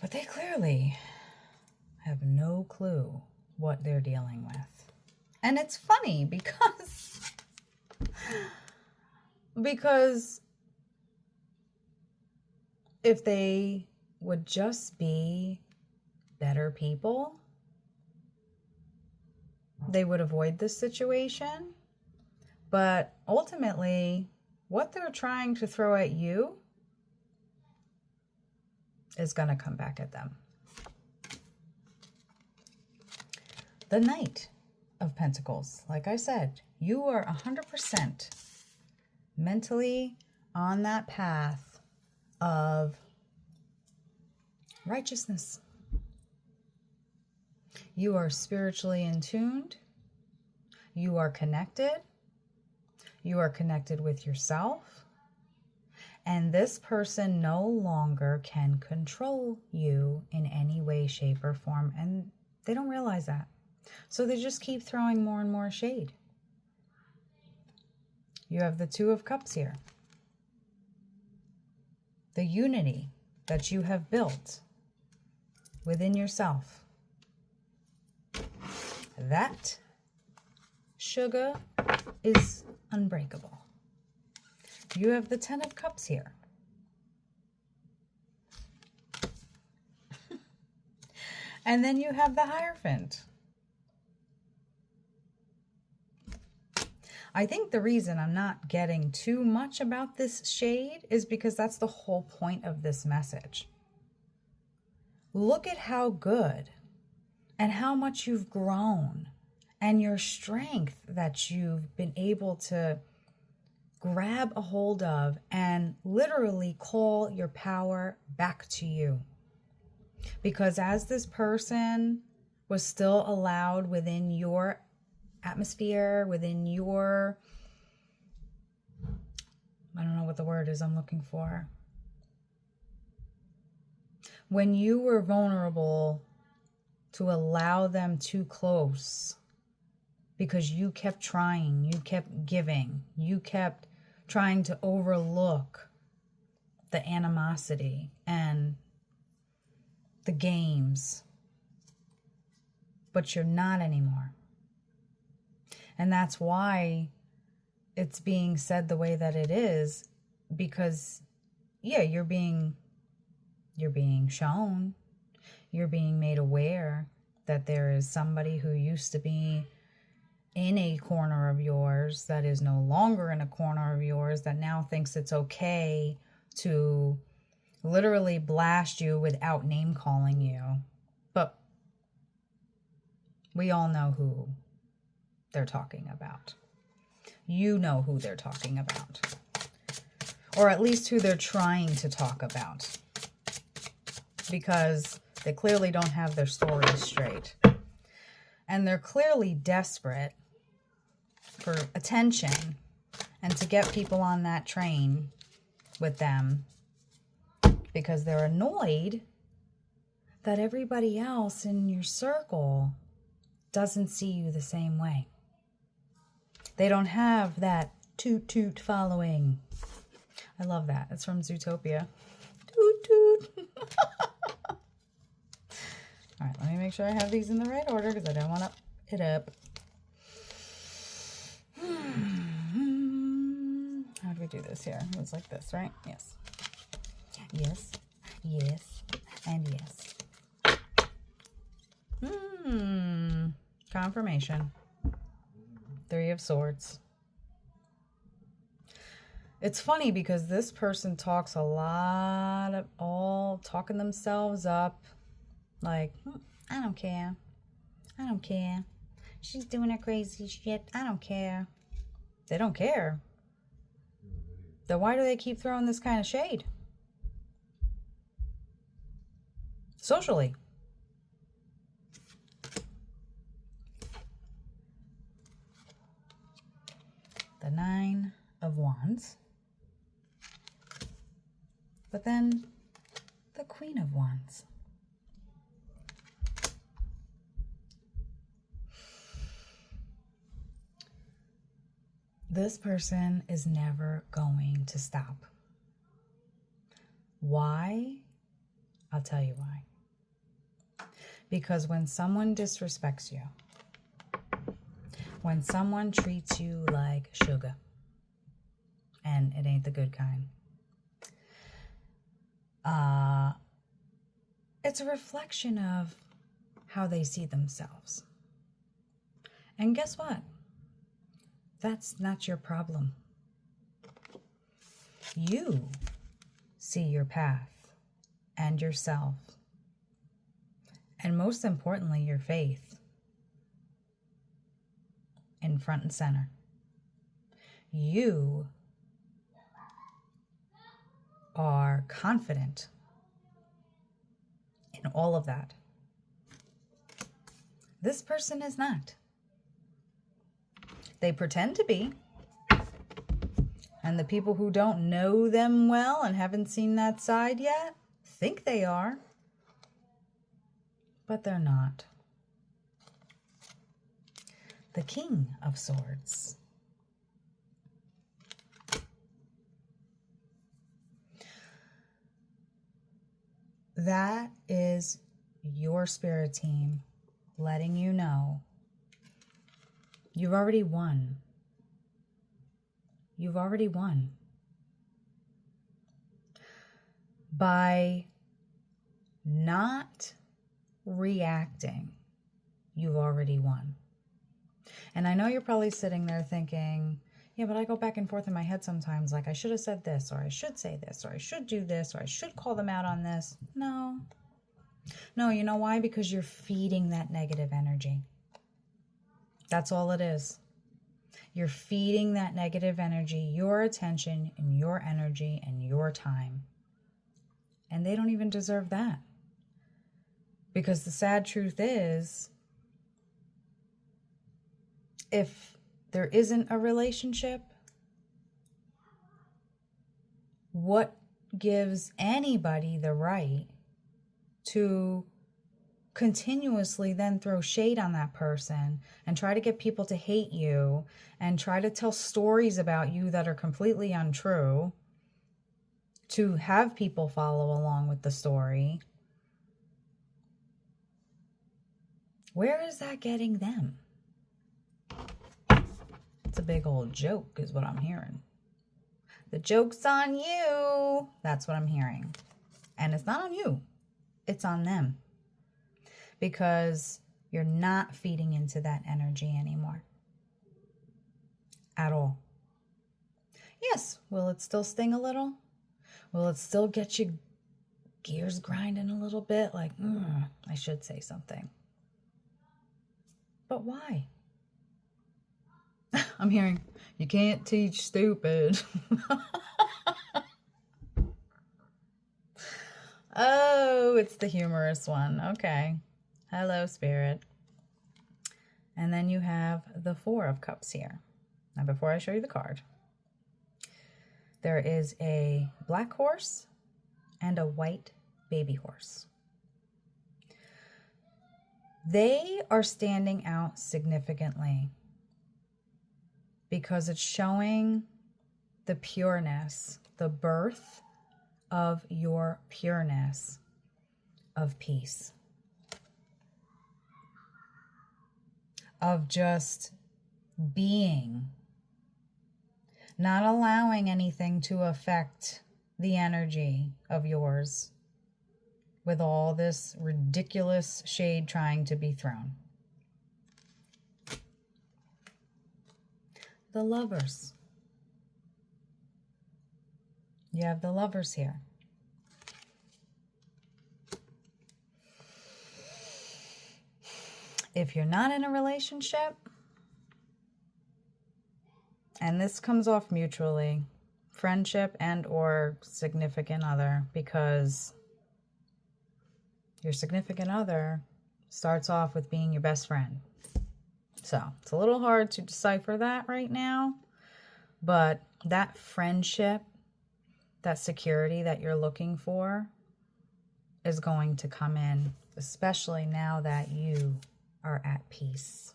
But they clearly have no clue what they're dealing with. And it's funny because if they would just be better people, they would avoid this situation. But ultimately, what they're trying to throw at you is going to come back at them. The Knight of Pentacles. Like I said, you are 100% mentally on that path of righteousness. You are spiritually in tuned. You are connected. You are connected with yourself. And this person no longer can control you in any way, shape, or form. And they don't realize that. So they just keep throwing more and more shade. You have the Two of Cups here. The unity that you have built within yourself. That sugar is unbreakable. You have the Ten of Cups here. And then you have the Hierophant. I think the reason I'm not getting too much about this shade is because that's the whole point of this message. Look at how good and how much you've grown and your strength that you've been able to grab a hold of and literally call your power back to you. Because as this person was still allowed within your atmosphere, within your, I don't know what the word is I'm looking for. When you were vulnerable to allow them too close because you kept trying, you kept giving, you kept trying to overlook the animosity and the games, but you're not anymore. And that's why it's being said the way that it is, because yeah, you're being shown, you're being made aware that there is somebody who used to be in a corner of yours that is no longer in a corner of yours, that now thinks it's okay to literally blast you without name calling you. But we all know who they're talking about. You know who they're talking about. Or at least who they're trying to talk about. Because they clearly don't have their story straight. And they're clearly desperate for attention and to get people on that train with them. Because they're annoyed that everybody else in your circle doesn't see you the same way. They don't have that toot toot following. I love that. It's from Zootopia. Toot toot. All right, let me make sure I have these in the right order because I don't want to it up. How do we do this here? It was like this, right? Yes. Yes, yes, and yes. Confirmation. Three of Swords. It's funny because this person talks a lot of talking themselves up. Like, I don't care. I don't care. She's doing her crazy shit. I don't care. They don't care. Then why do they keep throwing this kind of shade? Socially. The Nine of Wands. But then the Queen of Wands. This person is never going to stop. Why? I'll tell you why. Because when someone disrespects you, when someone treats you like sugar, and it ain't the good kind, it's a reflection of how they see themselves. And guess what? That's not your problem. You see your path and yourself, and most importantly, your faith in front and center. You are confident in all of that. This person is not. They pretend to be. And the people who don't know them well and haven't seen that side yet think they are. But they're not. The King of Swords. That is your spirit team letting you know you've already won. You've already won. By not reacting, you've already won. And I know you're probably sitting there thinking, yeah, but I go back and forth in my head sometimes, like I should have said this, or I should say this, or I should do this, or I should call them out on this. No. No, you know why? Because you're feeding that negative energy. That's all it is. You're feeding that negative energy, your attention and your energy and your time. And they don't even deserve that. Because the sad truth is, if there isn't a relationship, what gives anybody the right to continuously then throw shade on that person and try to get people to hate you and try to tell stories about you that are completely untrue, to have people follow along with the story? Where is that getting them? It's a big old joke is what I'm hearing. The joke's on you. That's what I'm hearing. And it's not on you. It's on them. Because you're not feeding into that energy anymore. At all. Yes, will it still sting a little? Will it still get you gears grinding a little bit? Like, I should say something. But why? I'm hearing, you can't teach stupid. Oh, it's the humorous one. Okay. Hello, Spirit. And then you have the Four of Cups here. Now, before I show you the card, there is a black horse and a white baby horse. They are standing out significantly because it's showing the pureness, the birth of your pureness of peace. Of just being, not allowing anything to affect the energy of yours with all this ridiculous shade trying to be thrown. The Lovers. You have the Lovers here. If you're not in a relationship, and this comes off mutually, friendship and or significant other, because your significant other starts off with being your best friend. So it's a little hard to decipher that right now, but that friendship, that security that you're looking for is going to come in, especially now that you are at peace.